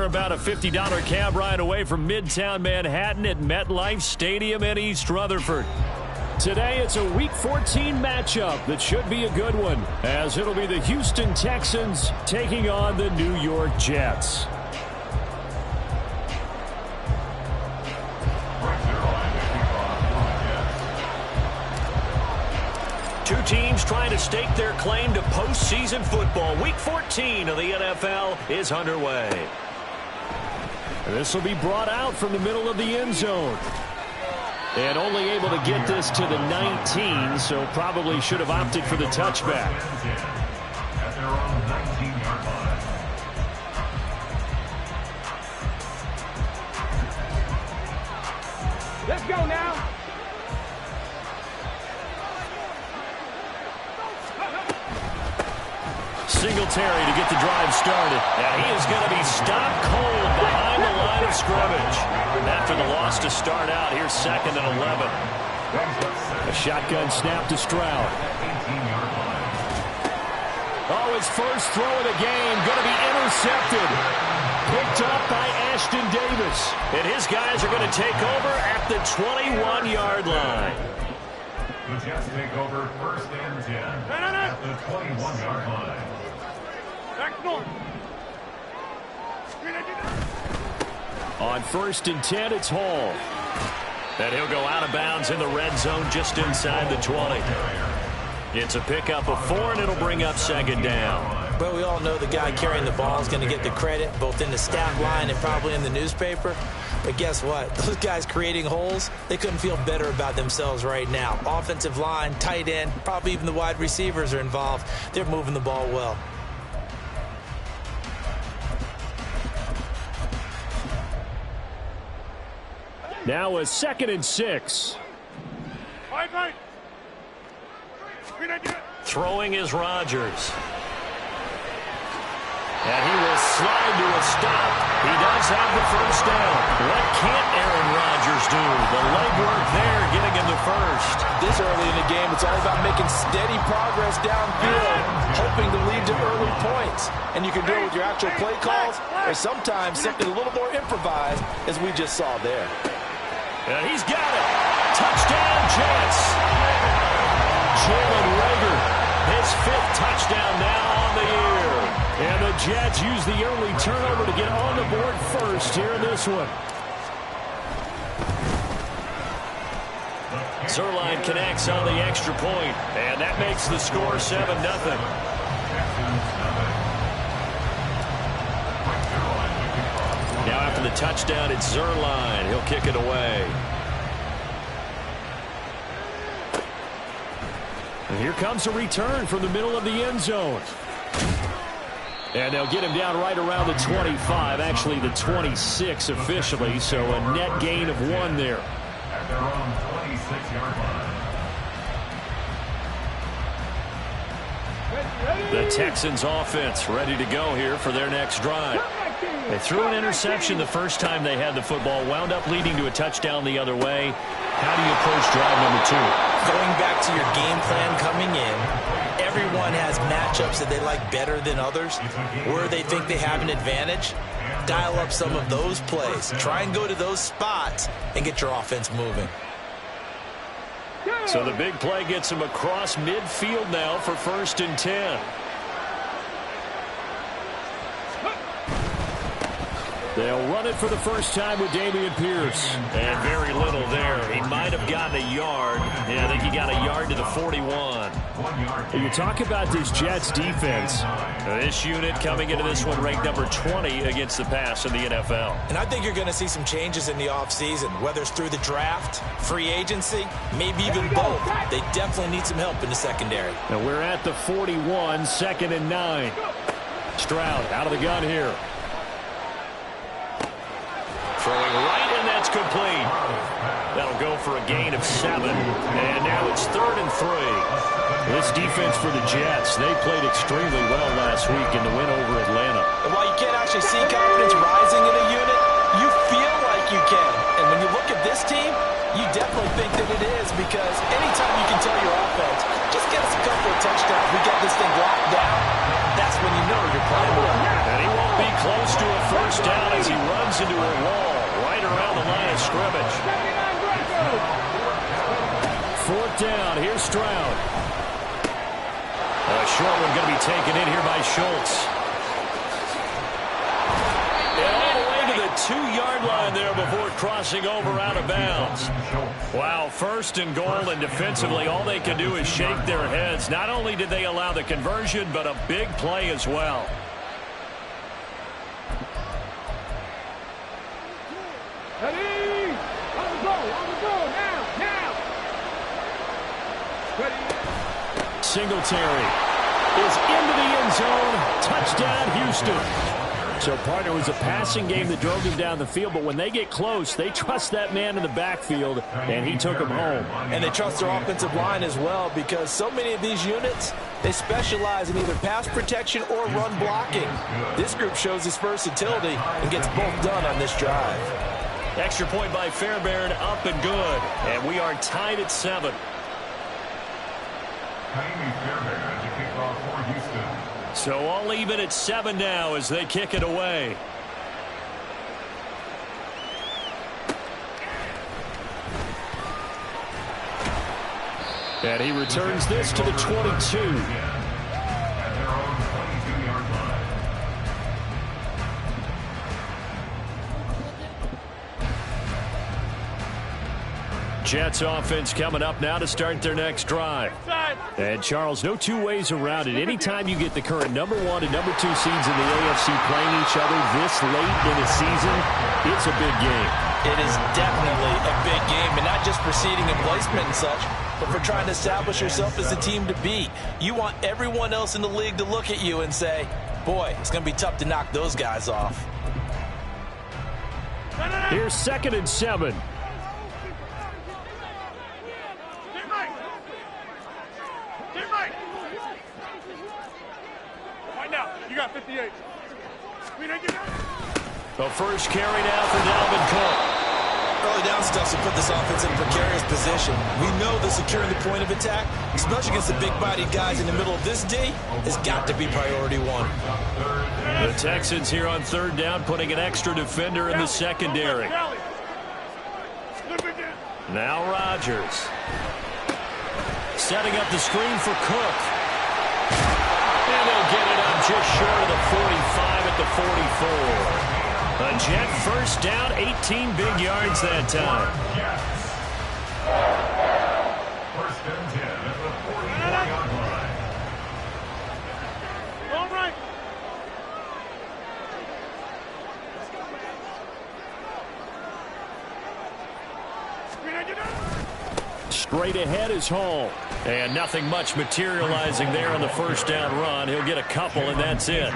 They're about a $50 cab ride away from Midtown Manhattan at MetLife Stadium in East Rutherford. Today, it's a Week 14 matchup that should be a good one, as it'll be the Houston Texans taking on the New York Jets. Two teams trying to stake their claim to postseason football. Week 14 of the NFL is underway. This will be brought out from the middle of the end zone. And only able to get this to the 19, so probably should have opted for the touchback. At their own 19-yard line. Let's go now. Singletary to get the drive started. And he is going to be stopped cold behind the line of scrimmage. After the loss to start out, here's 2nd and 11. A shotgun snap to Stroud. Oh, his first throw of the game going to be intercepted. Picked up by Ashton Davis. And his guys are going to take over at the 21-yard line. The Jets take over 1st and 10 at the 21-yard line. On 1st and 10, it's Hall. And he'll go out of bounds in the red zone just inside the 20. It's a pickup of 4, and it'll bring up 2nd down. But we all know the guy carrying the ball is going to get the credit, both in the stat line and probably in the newspaper. But guess what? Those guys creating holes, they couldn't feel better about themselves right now. Offensive line, tight end, probably even the wide receivers are involved. They're moving the ball well. Now a 2nd and 6. Throwing is Rodgers. And he will slide to a stop. He does have the first down. What can't Aaron Rodgers do? The legwork there getting him the first. This early in the game, it's all about making steady progress downfield, hoping to lead to early points. And you can do it with your actual play calls, or sometimes something a little more improvised, as we just saw there. And he's got it. Touchdown, Jets. Jalen Reagor, his 5th touchdown now on the year. And the Jets use the early turnover to get on the board first here in this one. Zerline connects on the extra point, and that makes the score 7-0. Now after the touchdown, it's Zerline. He'll kick it away. And here comes a return from the middle of the end zone. And they'll get him down right around the 25, actually the 26 officially, so a net gain of 1 there. At their own 26-yard line. The Texans offense ready to go here for their next drive. They threw an interception the first time they had the football, wound up leading to a touchdown the other way. How do you approach drive number 2? Going back to your game plan coming in, everyone has matchups that they like better than others, where they think they have an advantage. Dial up some of those plays. Try and go to those spots and get your offense moving. So the big play gets him across midfield now for 1st and 10. They'll run it for the first time with Dameon Pierce. And very little there. He might have gotten a yard. Yeah, I think he got a yard to the 41. You talk about this Jets defense. This unit coming into this one ranked number 20 against the pass in the NFL. And I think you're going to see some changes in the offseason, whether it's through the draft, free agency, maybe even both. They definitely need some help in the secondary. Now we're at the 41, 2nd and 9. Stroud out of the gun here. Throwing right, and that's complete. That'll go for a gain of 7. And now it's 3rd and 3. This defense for the Jets, they played extremely well last week in the win over Atlanta. And while you can't actually see confidence rising in a unit, you feel like you can. And when you look at this team, you definitely think that it is, because anytime you can tell your offense, just get us a couple of touchdowns, we got this thing locked down, that's when you know you're playing well. And he won't be close to a first down runs into a wall right around the line of scrimmage. 4th down. Here's Stroud. A short one going to be taken in here by Schultz. And all the way to the 2-yard line there before crossing over out of bounds. Wow, 1st and goal, and defensively all they can do is shake their heads. Not only did they allow the conversion, but a big play as well. Ready? On the go, now. Ready? Singletary is into the end zone. Touchdown, Houston. So, partner, it was a passing game that drove him down the field, but when they get close, they trust that man in the backfield, and he took him home. And they trust their offensive line as well, because so many of these units, they specialize in either pass protection or run blocking. This group shows its versatility and gets both done on this drive. Extra point by Fairbairn, up and good. And we are tied at 7. Fairbairn to kick off for Houston. So all even at 7 now as they kick it away. And he returns this to the 22. Jets offense coming up now to start their next drive. And, Charles, no two ways around it. Anytime you get the current #1 and #2 seeds in the AFC playing each other this late in the season, it's a big game. It is definitely a big game, and not just for seeding and placement and such, but for trying to establish yourself as a team to beat. You want everyone else in the league to look at you and say, boy, it's going to be tough to knock those guys off. Here's 2nd and 7. You got 58. The first carry now for Dalvin Cook. Early down stuff to put this offense in a precarious position. We know that securing the point of attack, especially against the big-bodied guys in the middle of this D, has got to be priority 1. The Texans here on 3rd down, putting an extra defender in the secondary. Now Rodgers. Setting up the screen for Cook. And they'll get it up just short of the 45 at the 44. A Jet first down, 18 big yards that time. First and 10 at the 44-yard line. All right. Straight ahead is Hall. And nothing much materializing there on the first down run. He'll get a couple, and that's it.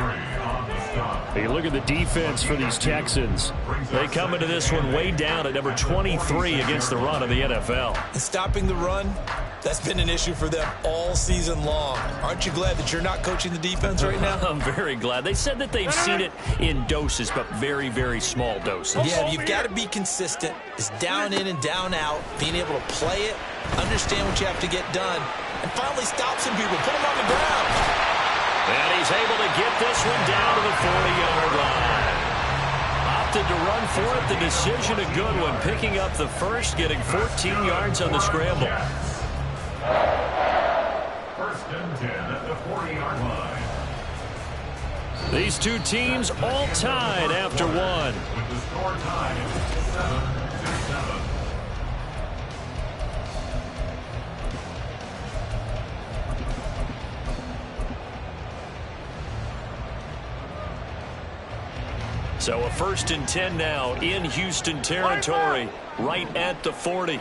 Hey, look at the defense for these Texans. They come into this one way down at number 23 against the run of the NFL. And stopping the run, that's been an issue for them all season long. Aren't you glad that you're not coaching the defense right now? I'm very glad. They said that they've seen it in doses, but very, very small doses. Yeah, you've got to be consistent. It's down in and down out, being able to play it, understand what you have to get done, and finally stop some people, put them on the ground. And he's able to get this one down to the 40-yard line. Opted to run for it. The decision a good one. Picking up the first, getting 14 yards on the scramble. First and 10 at the 40-yard line. These two teams all tied after one. With the score tied 7-7. So a 1st and 10 now in Houston territory, right at the 40.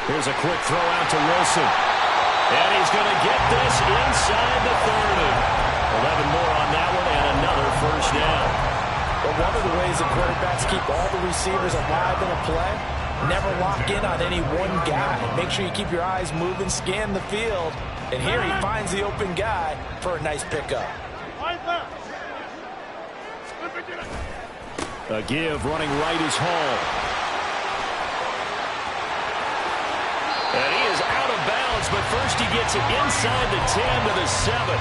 Here's a quick throw out to Wilson. And he's going to get this inside the 30. 11 more on that one and another first down. But one of the ways that quarterbacks keep all the receivers alive in a play, never lock in on any one guy. Make sure you keep your eyes moving, scan the field. And here he finds the open guy for a nice pickup. A give running right is Hall. And he is out of bounds, but first he gets it inside the 10 to the 7.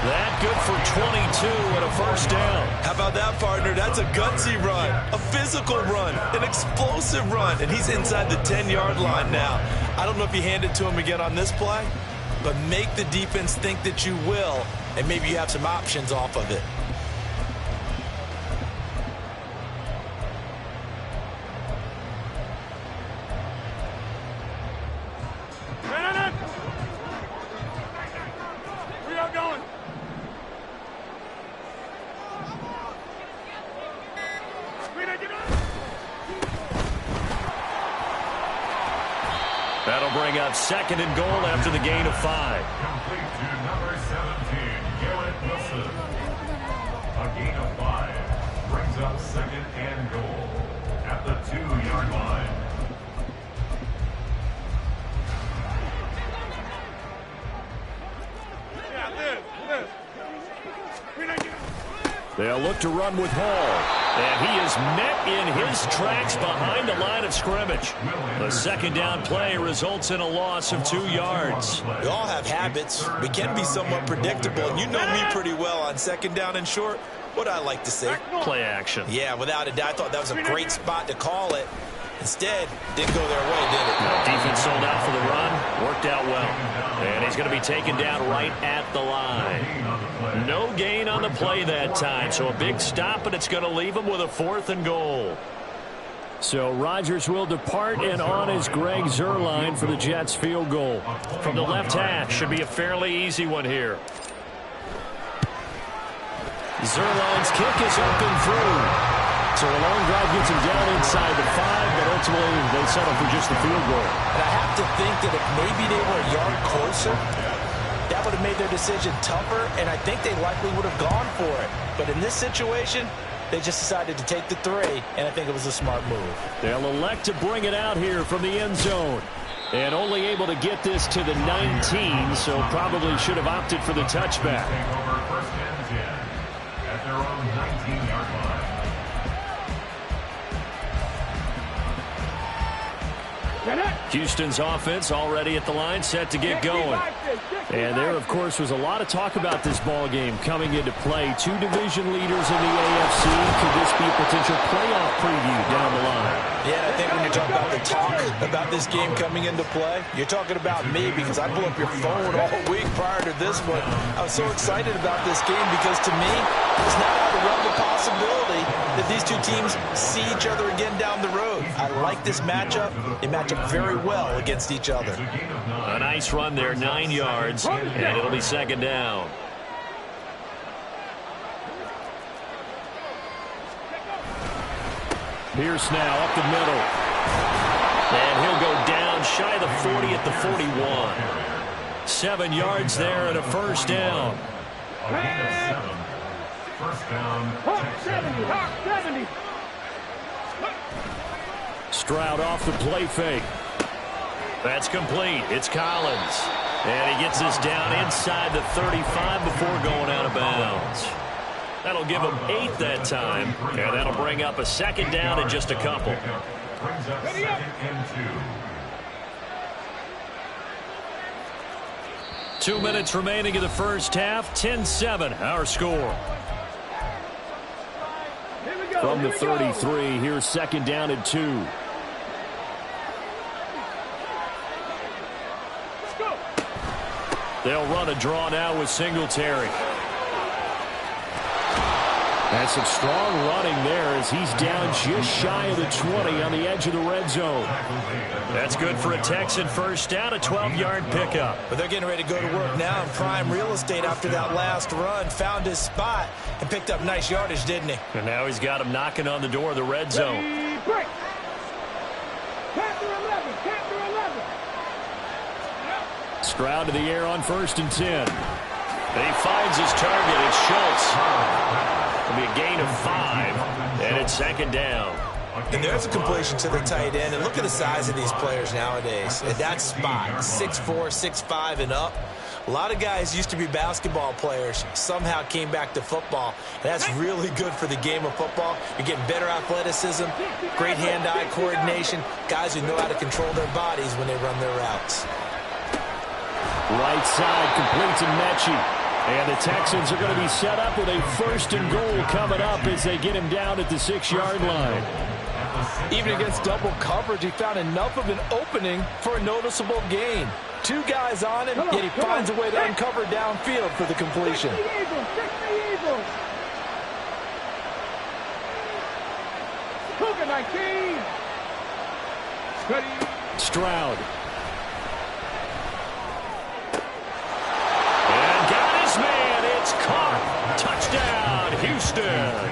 That good for 22 and a first down. How about that, partner? That's a gutsy run, a physical run, an explosive run, and he's inside the 10-yard line now. I don't know if you hand it to him again on this play, but make the defense think that you will, and maybe you have some options off of it. We are going. That'll bring up second and goal after the gain of 5. Complete to number 17, Garrett Wilson. A gain of 5 brings up second and goal at the 2-yard line. They'll look to run with Hall. And he is met in his tracks behind the line of scrimmage. The second down play results in a loss of 2 yards. We all have habits. We can be somewhat predictable, and you know me pretty well on second down and short. What I like to say. Play action. Yeah, without a doubt, I thought that was a great spot to call it. Instead, didn't go their way, did it? No, defense sold out for the run. Worked out well. And he's going to be taken down right at the line. No gain on the play that time. So a big stop, and it's going to leave him with a 4th and goal. So Rodgers will depart, and on is Greg Zuerlein for the Jets field goal. From the left hash, should be a fairly easy one here. Zuerlein's kick is up and through. So a long drive gets him down inside the 5, but ultimately they settle for just the field goal. And I have to think that if maybe they were a yard closer, that would have made their decision tougher, and I think they likely would have gone for it. But in this situation, they just decided to take the 3, and I think it was a smart move. They'll elect to bring it out here from the end zone. And only able to get this to the 19, so probably should have opted for the touchback. Take over first and 10 at their own 19-yard line. Houston's offense already at the line, set to get going. And there, of course, was a lot of talk about this ball game coming into play. 2 division leaders in the AFC. Could this be a potential playoff preview down the line? Yeah, I think when you talk about the talk about this game coming into play, you're talking about me, because I blew up your phone all week prior to this one. I was so excited about this game because, to me, it's not out of the realm of possibility that these two teams see each other again down the road. I like this matchup. They match up very well against each other. A nice run there, 9 yards, and it'll be second down. Pierce now up the middle. And he'll go down shy of the 40 at the 41. 7 yards there and a first down. A gain of 7. First down, Texans. 70. Stroud off the play fake. That's complete. It's Collins. And he gets this down inside the 35 before going out of bounds. That'll give him 8 that time. And that'll bring up a second down in just a couple. Brings up second and 2. 2 minutes remaining in the first half. 10-7, our score. From the 33, here's second down and 2. They'll run a draw now with Singletary. And some strong running there as he's down just shy of the 20 on the edge of the red zone. That's good for a Texan first down, a 12-yard pickup. But they're getting ready to go to work now in prime real estate after that last run. Found his spot and picked up nice yardage, didn't he? And now he's got him knocking on the door of the red zone. Break. Captain 11. Stroud to the air on first and 10. And he finds his target. It's Schultz. It'll be a gain of 5, and it's second down. And there's a completion to the tight end. And look at the size of these players nowadays. At that spot, 6'4", 6'5", and up. A lot of guys used to be basketball players, somehow came back to football. And that's really good for the game of football. You're getting better athleticism, great hand-eye coordination, guys who know how to control their bodies when they run their routes. Right side completes and Mechie. And the Texans are going to be set up with a 1st and goal coming up as they get him down at the 6-yard line. Even against double coverage, he found enough of an opening for a noticeable gain. 2 guys on him, yet he finds a way to uncover downfield for the completion. Cougar 19. Stroud. And got his man. It's caught. Touchdown, Houston.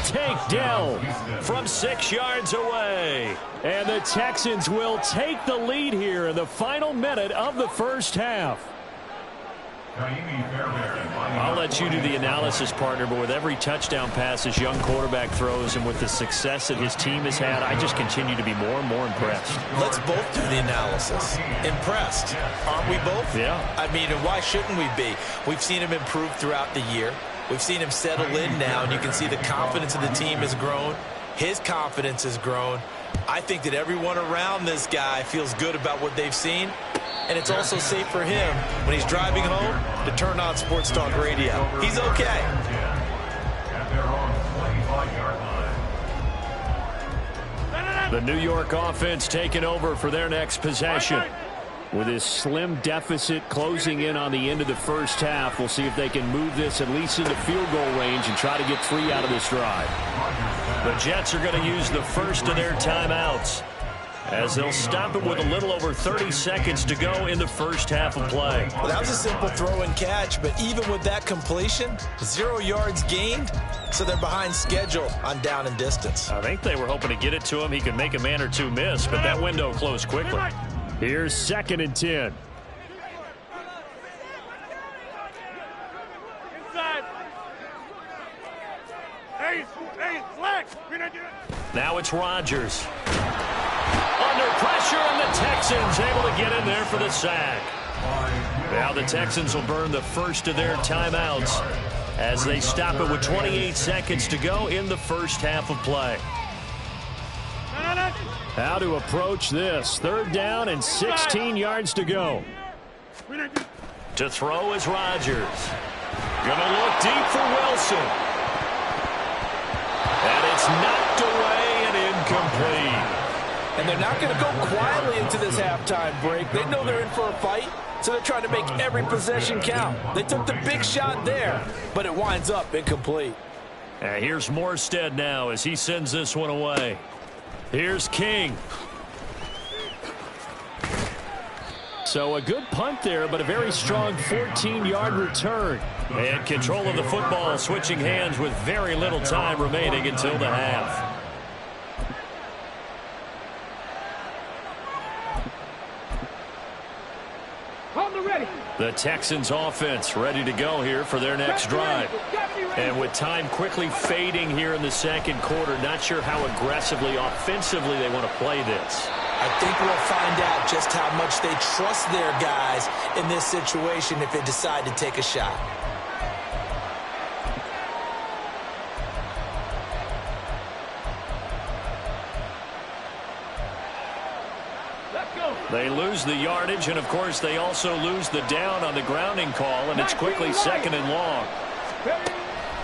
Takedown from 6 yards away. And the Texans will take the lead here in the final minute of the first half. I'll let you do the analysis, partner, but with every touchdown pass his young quarterback throws and with the success that his team has had, I just continue to be more and more impressed. Let's both do the analysis. Impressed. Aren't we both? Yeah. I mean, and why shouldn't we be? We've seen him improve throughout the year. We've seen him settle in now, and you can see the confidence of the team has grown. His confidence has grown. I think that everyone around this guy feels good about what they've seen. And it's also safe for him when he's driving home to turn on Sports Talk Radio. He's okay. The New York offense taking over for their next possession. With his slim deficit closing in on the end of the first half, we'll see if they can move this at least into field goal range and try to get 3 out of this drive. The Jets are going to use the first of their timeouts, as they'll stop it with a little over 30 seconds to go in the first half of play. Well, that was a simple throw and catch, but even with that completion, 0 yards gained, so they're behind schedule on down and distance. I think they were hoping to get it to him. He could make a man or two miss, but that window closed quickly. Here's 2nd and 10. Inside. Hey, flex. Now it's Rodgers. Under pressure, and the Texans able to get in there for the sack. Now the Texans will burn the first of their timeouts as they stop it with 28 seconds to go in the first half of play. How to approach this. 3rd down and 16 yards to go. To throw is Rodgers. Gonna look deep for Wilson. And it's knocked away and incomplete. And they're not going to go quietly into this halftime break. They know they're in for a fight, so they're trying to make every possession count. They took the big shot there, but it winds up incomplete. And here's Morstead now as he sends this one away. Here's King. So a good punt there, but a very strong 14-yard return. And control of the football switching hands with very little time remaining until the half. The Texans offense ready to go here for their next drive. And with time quickly fading here in the second quarter, not sure how aggressively, offensively they want to play this. I think we'll find out just how much they trust their guys in this situation if they decide to take a shot. They lose the yardage, and of course they also lose the down on the grounding call, and it's quickly 2nd and long.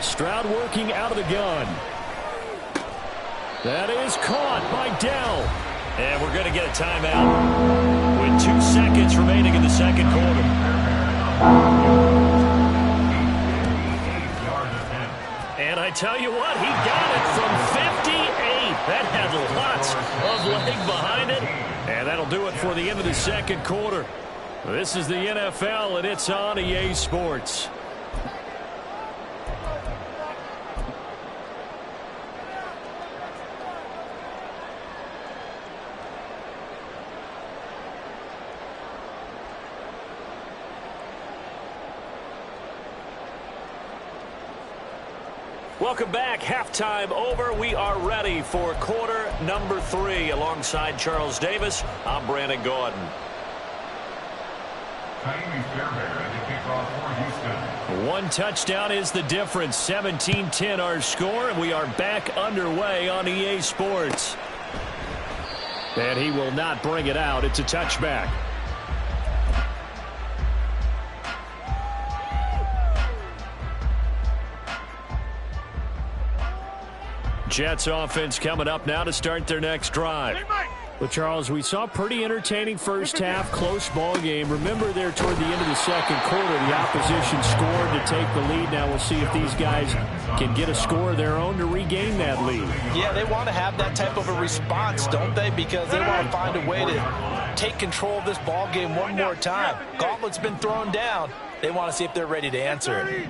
Stroud working out of the gun. That is caught by Dell. And we're going to get a timeout with 2 seconds remaining in the second quarter. And I tell you what, he got it from 58. That had lots of leg behind it. And that'll do it for the end of the second quarter. This is the NFL, and it's on EA Sports. Welcome back. Halftime over. We are ready for quarter number 3. Alongside Charles Davis, I'm Brandon Gordon. One touchdown is the difference. 17-10 our score, and we are back underway on EA Sports. And he will not bring it out. It's a touchback. Jets offense coming up now to start their next drive. Well, Charles, we saw a pretty entertaining first half, close ball game. Remember there toward the end of the second quarter, the opposition scored to take the lead. Now we'll see if these guys can get a score of their own to regain that lead. Yeah, they want to have that type of a response, don't they? Because they want to find a way to take control of this ball game one more time. Gauntlet's been thrown down. They want to see if they're ready to answer it.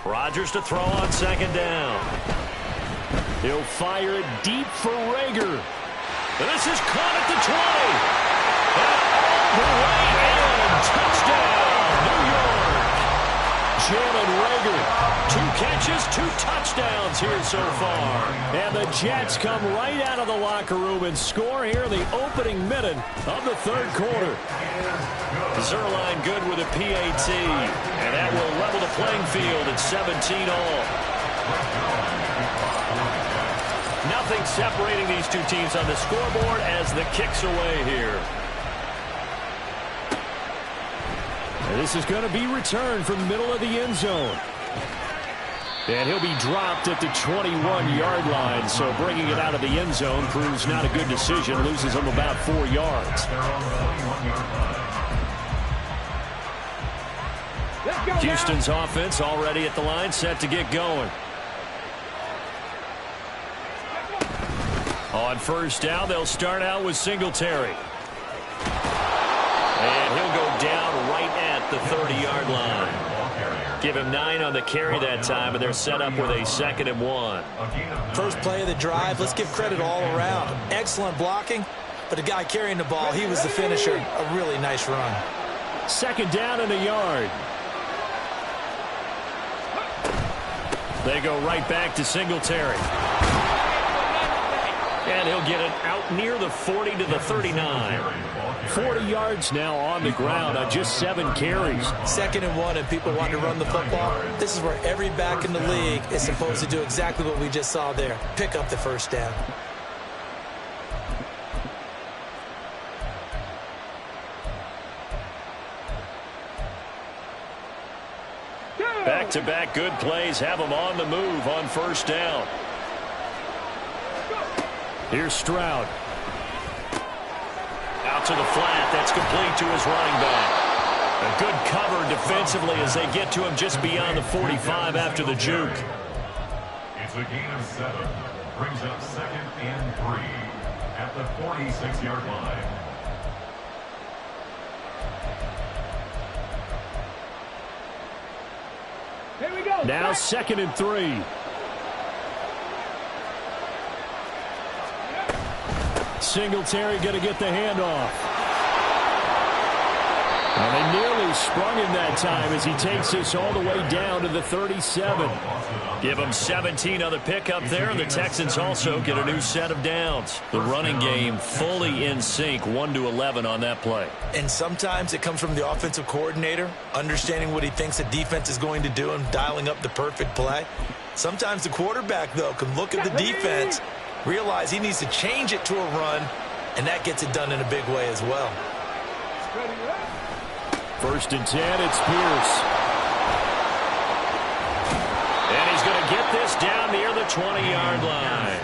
Rodgers to throw on second down. He'll fire it deep for Rager. This is caught at the 20. And all the way in. Touchdown, New York. Jalen Rager, 2 catches, 2 touchdowns here so far. And the Jets come right out of the locker room and score here in the opening minute of the third quarter. Zerline good with a PAT. And that will level the playing field at 17 all. Nothing separating these two teams on the scoreboard as the kick's away here. And this is going to be returned from the middle of the end zone. And he'll be dropped at the 21-yard line, so bringing it out of the end zone proves not a good decision. Loses him about 4 yards. Houston's offense already at the line, set to get going. On first down, they'll start out with Singletary. And he'll go down right at the 30-yard line. Give him 9 on the carry that time, and they're set up with a 2nd and 1. First play of the drive, let's give credit all around. Excellent blocking, but the guy carrying the ball, he was the finisher. A really nice run. 2nd down and a yard. They go right back to Singletary. And he'll get it out near the 40 to the 39. 40 yards now on the ground on just 7 carries. 2nd and 1, and people want to run the football. This is where every back in the league is supposed to do exactly what we just saw there. Pick up the first down. Back-to-back good plays have them on the move on first down. Here's Stroud. Out to the flat. That's complete to his running back. A good cover defensively as they get to him just beyond the 45 after the juke. It's a gain of 7. Brings up 2nd and 3 at the 46-yard line. Here we go. Now 2nd and 3. Singletary going to get the handoff. And they nearly sprung him that time as he takes this all the way down to the 37. Give him 17 on the pickup there, and the Texans also get a new set of downs. The running game fully in sync, 1-11 on that play. And sometimes it comes from the offensive coordinator, understanding what he thinks the defense is going to do and dialing up the perfect play. Sometimes the quarterback, though, can look at the defense, realize he needs to change it to a run, and that gets it done in a big way as well. 1st and 10, it's Pierce. And he's going to get this down near the 20-yard line.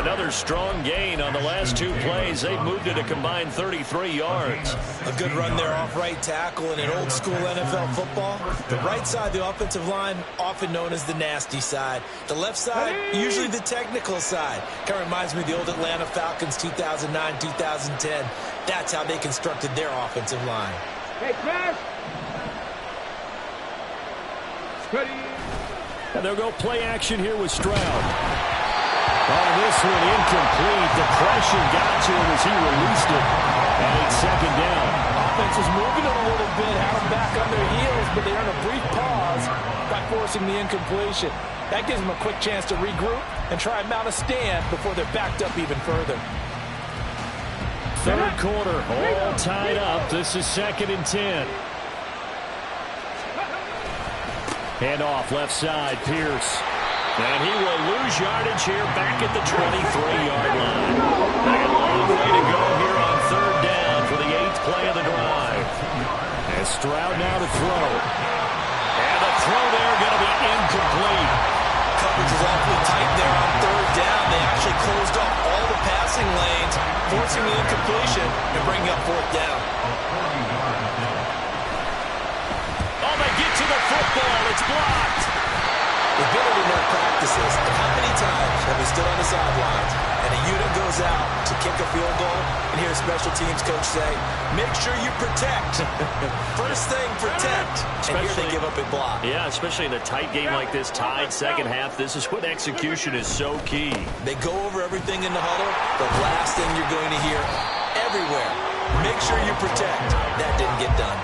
Another strong gain on the last 2 plays. They've moved it a combined 33 yards. A good run there off right tackle in an old-school NFL football. The right side of the offensive line, often known as the nasty side. The left side, usually the technical side. Kind of reminds me of the old Atlanta Falcons 2009, 2010. That's how they constructed their offensive line. Hey, Crash. Ready. And they'll go play action here with Stroud. On this one, incomplete. The pressure got to him as he released it. And it's 2nd down. Offense is moving it a little bit, had them back on their heels, but they earn a brief pause by forcing the incompletion. That gives them a quick chance to regroup and try and mount a stand before they're backed up even further. 3rd quarter, all tied up. This is 2nd and 10. Hand off left side, Pierce. And he will lose yardage here back at the 23-yard line. And a long way to go here on 3rd down for the 8th play of the drive. And Stroud now to throw. And the throw there going to be incomplete. Coverage is awfully tight there on passing lanes, forcing the incompletion, and bringing up fourth down. Oh, they get to the football. It's blocked. We've been in enough practices, and how many times have we stood on the sidelines and a unit goes out to kick a field goal and hear a special teams coach say, make sure you protect. First thing, protect. And here they give up a block. Yeah, especially in a tight game like this, tied second half. This is when execution is so key. They go over everything in the huddle. The last thing you're going to hear everywhere, make sure you protect. That didn't get done.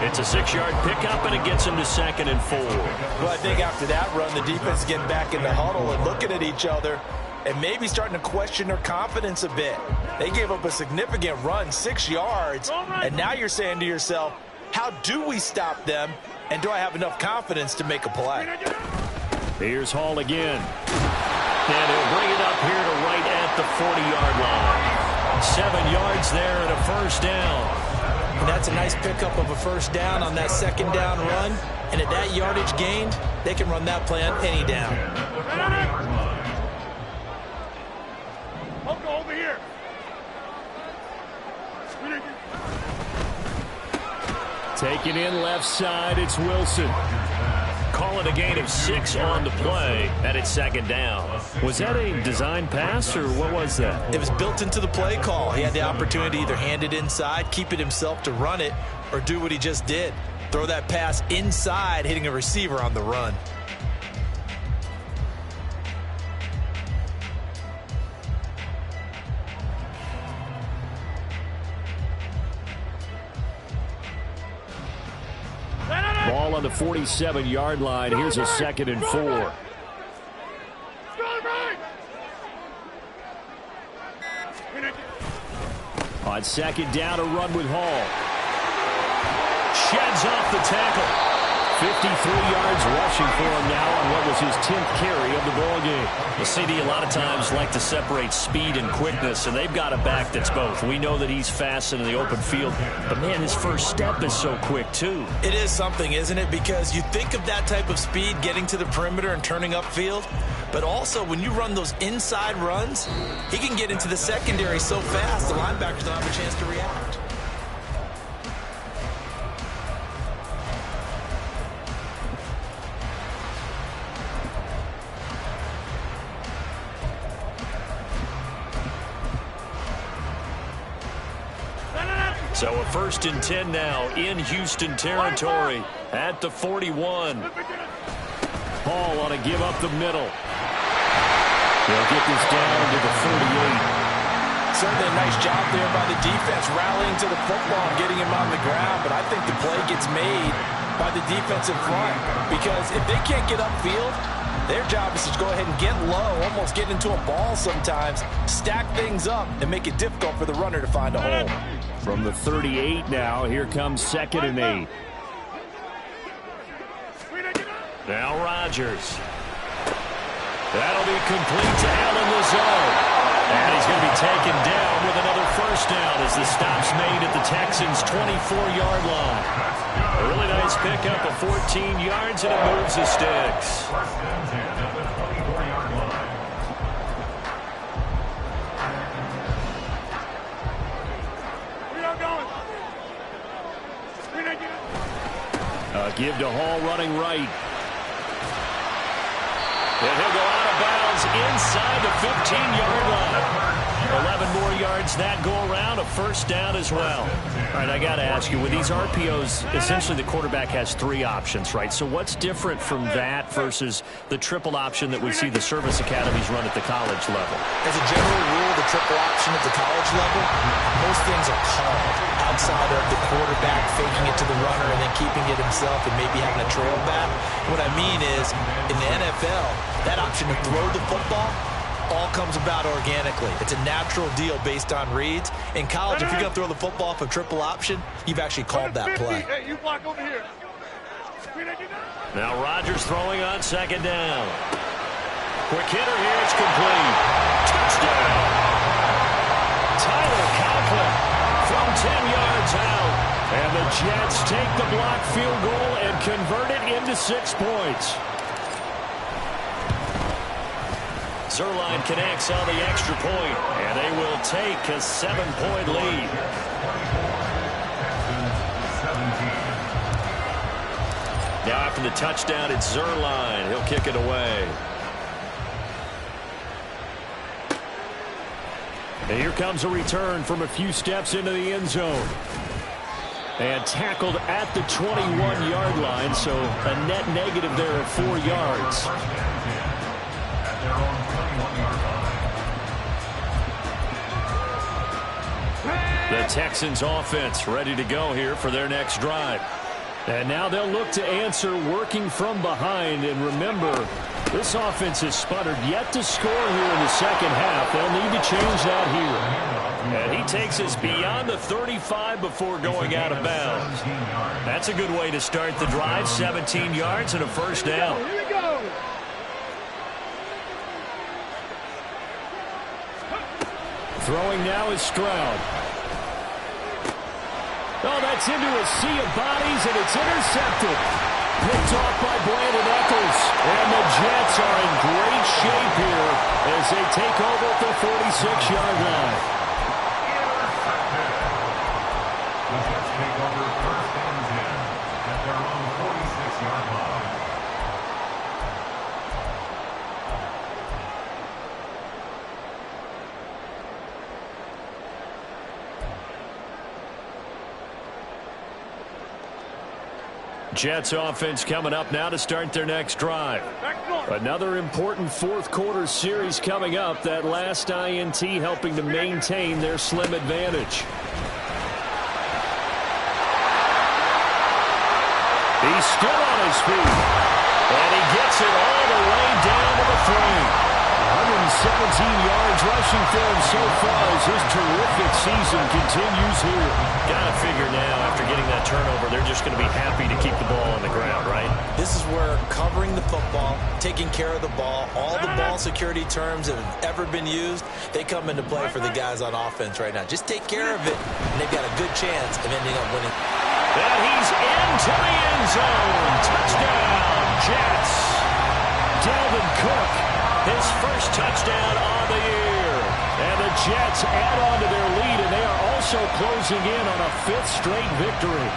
It's a 6-yard pickup, and it gets them to 2nd and 4. Well, I think after that run, the defense is getting back in the huddle and looking at each other and maybe starting to question their confidence a bit. They gave up a significant run, 6 yards, and now you're saying to yourself, how do we stop them, and do I have enough confidence to make a play? Here's Hall again. And he'll bring it up here to right at the 40-yard line. 7 yards there and a first down. And that's a nice pickup of a first down on that second down run. And at that yardage gained, they can run that play on any down. Over here. Taken in left side, it's Wilson. Call it a gain of 6 on the play, and it's 2nd down. Was that a design pass, or what was that? It was built into the play call. He had the opportunity to either hand it inside, keep it himself to run it, or do what he just did. Throw that pass inside, hitting a receiver on the run. Ball on the 47-yard line. Here's a 2nd and 4. On 2nd down, a run with Hall. Sheds off the tackle. 53 yards rushing for him now on what was his 10th carry of the ball game. Well, CD a lot of times like to separate speed and quickness, and they've got a back that's both. We know that he's fast in the open field, but man, his first step is so quick too. It is something, isn't it? Because you think of that type of speed getting to the perimeter and turning upfield, but also when you run those inside runs, he can get into the secondary so fast the linebackers don't have a chance to react. So a 1st and 10 now in Houston territory at the 41. Hall on to give up the middle. They'll get this down to the 38. Certainly a nice job there by the defense rallying to the football and getting him on the ground, but I think the play gets made by the defensive front because if they can't get upfield, their job is to go ahead and get low, almost get into a ball sometimes, stack things up, and make it difficult for the runner to find a hole. From the 38 now, here comes 2nd and 8. Now Rodgers. That'll be complete to Allen Lazard. And he's going to be taken down with another first down as the stop's made at the Texans' 24-yard line. A really nice pickup of 14 yards, and it moves the sticks. Give to Hall running right. And he'll go out of bounds inside the 15-yard line. 11 more yards that go around, a first down as well. All right, I got to ask you, with these RPOs, essentially the quarterback has 3 options, right? So what's different from that versus the triple option that we see the service academies run at the college level? As a general rule, the triple option at the college level, most things are called outside of the quarterback faking it to the runner and then keeping it himself and maybe having a trail back. What I mean is, in the NFL, that option to throw the football all comes about organically. It's a natural deal based on reads. In college, if you're going to throw the football for triple option, you've actually called that play. Hey, you block over here. Now Rodgers throwing on 2nd down. Quick hitter here, it's complete. Touchdown! Tyler Conklin from 10 yards out. And the Jets take the block field goal and convert it into 6 points. Zerline connects on the extra point, and they will take a 7-point lead. Now after the touchdown, it's Zerline. He'll kick it away. And here comes a return from a few steps into the end zone. And tackled at the 21-yard line, so a net negative there of 4 yards. The Texans offense ready to go here for their next drive. And now they'll look to answer working from behind. And remember, this offense has sputtered yet to score here in the second half. They'll need to change that here. And he takes us beyond the 35 before going out of bounds. That's a good way to start the drive. 17 yards and a first down. Here we go. Throwing now is Stroud. Oh, that's into a sea of bodies, and it's intercepted. Picked off by Brandon Eccles. And the Jets are in great shape here as they take over at the 46-yard line. The Jets take over first and 10 at their own 46-yard line. Jets offense coming up now to start their next drive. Another important fourth-quarter series coming up. That last INT helping to maintain their slim advantage. He's still on his feet. And he gets it all the way down to the 3. 117 yards rushing for him so far as his terrific season continues here. Got to figure now, after getting that turnover, they're just going to be happy to keep the ball on the ground, right? This is where covering the football, taking care of the ball, all the ball security terms that have ever been used, they come into play for the guys on offense right now. Just take care of it, and they've got a good chance of ending up winning. And he's into the end zone. Touchdown, Jets. Dalvin Cook, his first touchdown on the year. And the Jets add on to their lead, and they are also closing in on a 5th straight victory.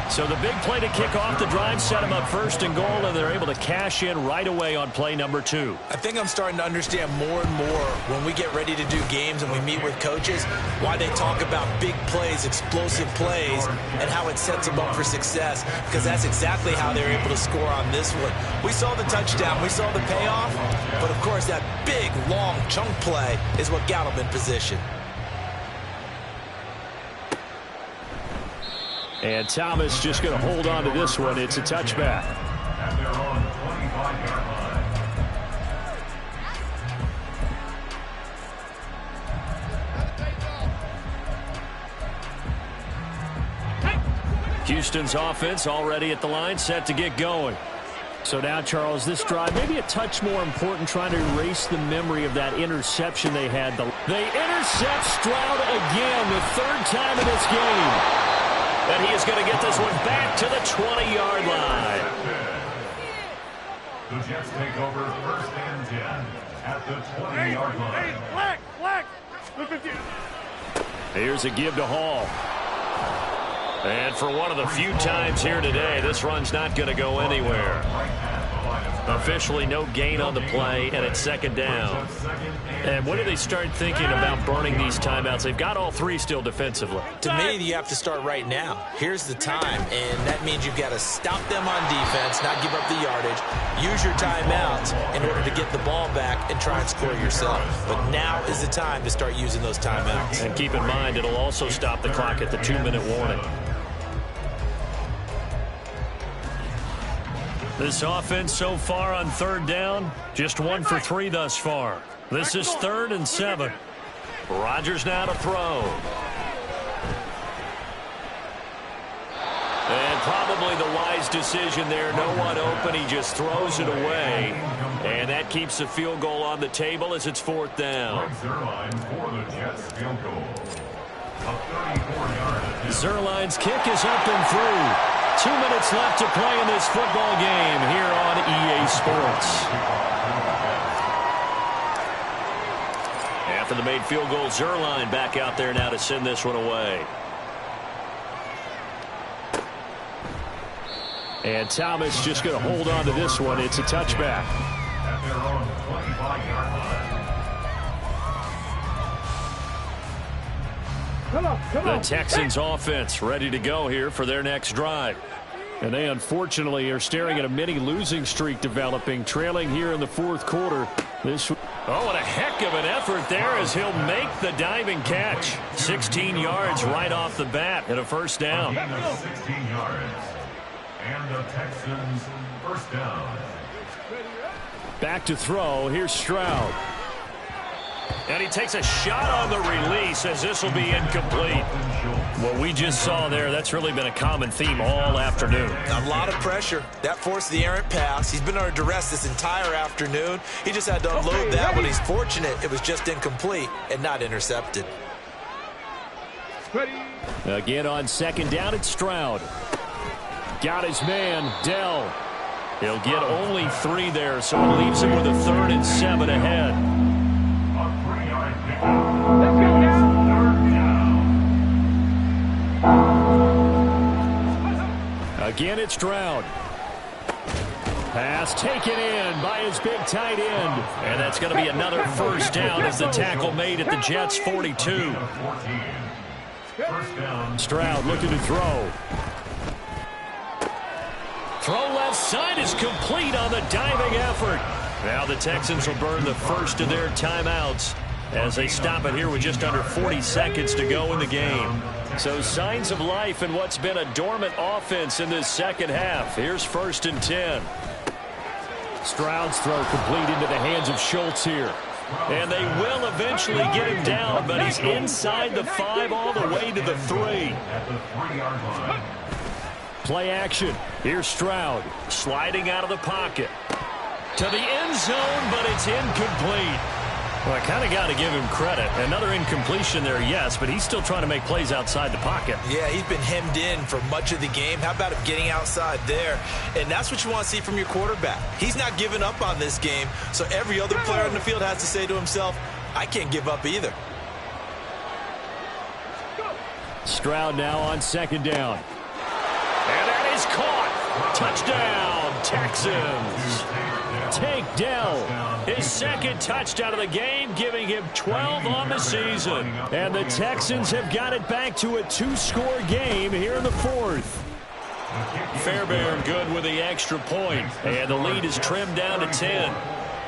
So the big play to kick off the drive set them up first and goal, and they're able to cash in right away on play number 2. I think I'm starting to understand more and more when we get ready to do games and we meet with coaches why they talk about big plays, explosive plays, and how it sets them up for success, because that's exactly how they're able to score on this one. We saw the touchdown, we saw the payoff, but of course that big, long chunk play is what got them in position. And Thomas just going to hold on to this one. It's a touchback. At their own 25-yard line. Houston's offense already at the line, set to get going. So now, Charles, this drive maybe a touch more important, trying to erase the memory of that interception they had. They intercept Stroud again, the 3rd time in this game. And he is going to get this one back to the 20-yard line. The Jets take over first and 10 at the 20-yard line. Black. Here's a give to Hall. And for one of the few times here today, this run's not going to go anywhere. Officially no gain on the play, and it's 2nd down. And when do they start thinking about burning these timeouts? They've got all 3 still defensively. To me, you have to start right now. Here's the time, and that means you've got to stop them on defense, not give up the yardage, use your timeouts in order to get the ball back and try and score yourself. But now is the time to start using those timeouts. And keep in mind, it'll also stop the clock at the 2-minute warning. This offense so far on 3rd down, just 1 for 3 thus far. This is 3rd and 7. Rodgers now to throw. And probably the wise decision there. No one open. He just throws it away. And that keeps the field goal on the table as it's 4th down. Zerline's kick is up and through. 2 minutes minutes left to play in this football game here on EA Sports. After the made field goal, Zuerlein back out there now to send this one away. And Thomas just going to hold on to this one. It's a touchback. At their own 25-yard line. The Texans offense ready to go here for their next drive. And they unfortunately are staring at a mini losing streak developing, trailing here in the fourth quarter. Oh, what a heck of an effort there as he'll make the diving catch. 16 yards right off the bat and a first down. 16 yards. And the Texans first down. Back to throw. Here's Stroud. And he takes a shot on the release as this will be incomplete. What we just saw there, that's really been a common theme all afternoon. A lot of pressure. That forced the errant pass. He's been under duress this entire afternoon. He just had to unload that one. He's fortunate it was just incomplete and not intercepted. Again on second down, it's Stroud. Got his man, Dell. He'll get only 3 there, so it leaves him with a 3rd and 7 ahead. A 3-yard pickup. Let's go now. Third down. Again, it's Stroud. Pass taken in by his big tight end. And that's going to be another first down as the tackle made at the Jets' 42. First down. Stroud looking to throw. Throw left side is complete on the diving effort. Now the Texans will burn the first of their timeouts as they stop it here with just under 40 seconds to go in the game. So signs of life in what's been a dormant offense in this second half. Here's 1st and 10. Stroud's throw complete into the hands of Schultz here. And they will eventually get him down, but he's inside the 5 all the way to the 3. At the 3-yard line. Play action. Here's Stroud sliding out of the pocket to the end zone, but it's incomplete. Well, I kind of got to give him credit. Another incompletion there, yes, but he's still trying to make plays outside the pocket. Yeah, he's been hemmed in for much of the game. How about him getting outside there? And that's what you want to see from your quarterback. He's not giving up on this game, so every other player on the field has to say to himself, I can't give up either. Stroud now on second down. And that is caught. Touchdown, Texans. Take Dell. His second touchdown of the game, giving him 12 on the season. And the Texans have got it back to a 2-score game here in the 4th. Fairbairn good with the extra point. And the lead is trimmed down to 10.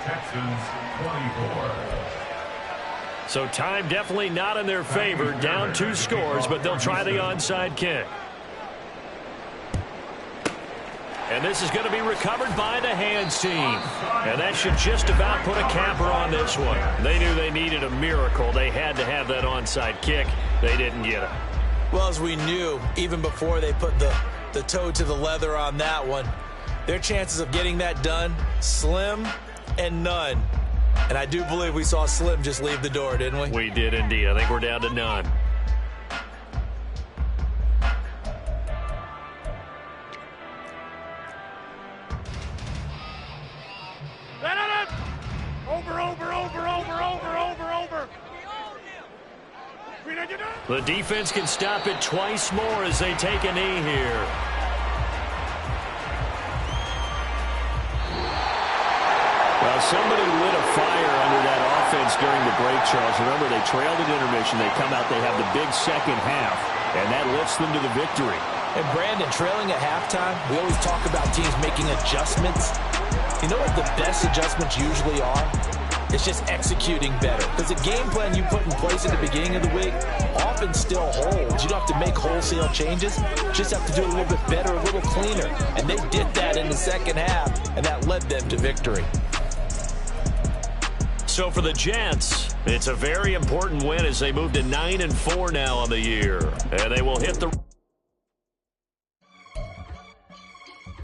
Texans 24. So time definitely not in their favor. Down 2 scores, but they'll try the onside kick. And this is going to be recovered by the hands team. And that should just about put a capper on this one. They knew they needed a miracle. They had to have that onside kick. They didn't get it. Well, as we knew, even before they put the toe to the leather on that one, their chances of getting that done, slim and none. And I do believe we saw Slim just leave the door, didn't we? We did indeed. I think we're down to none. The defense can stop it twice more as they take a knee here. Well, somebody lit a fire under that offense during the break, Charles. Remember, they trailed at intermission. They come out, they have the big second half, and that lifts them to the victory. And Brandon, trailing at halftime, we always talk about teams making adjustments. You know what the best adjustments usually are? It's just executing better. Because the game plan you put in place at the beginning of the week often still holds. You don't have to make wholesale changes. You just have to do it a little bit better, a little cleaner. And they did that in the second half, and that led them to victory. So for the Jets, it's a very important win as they move to 9-4 now on the year. And they will hit the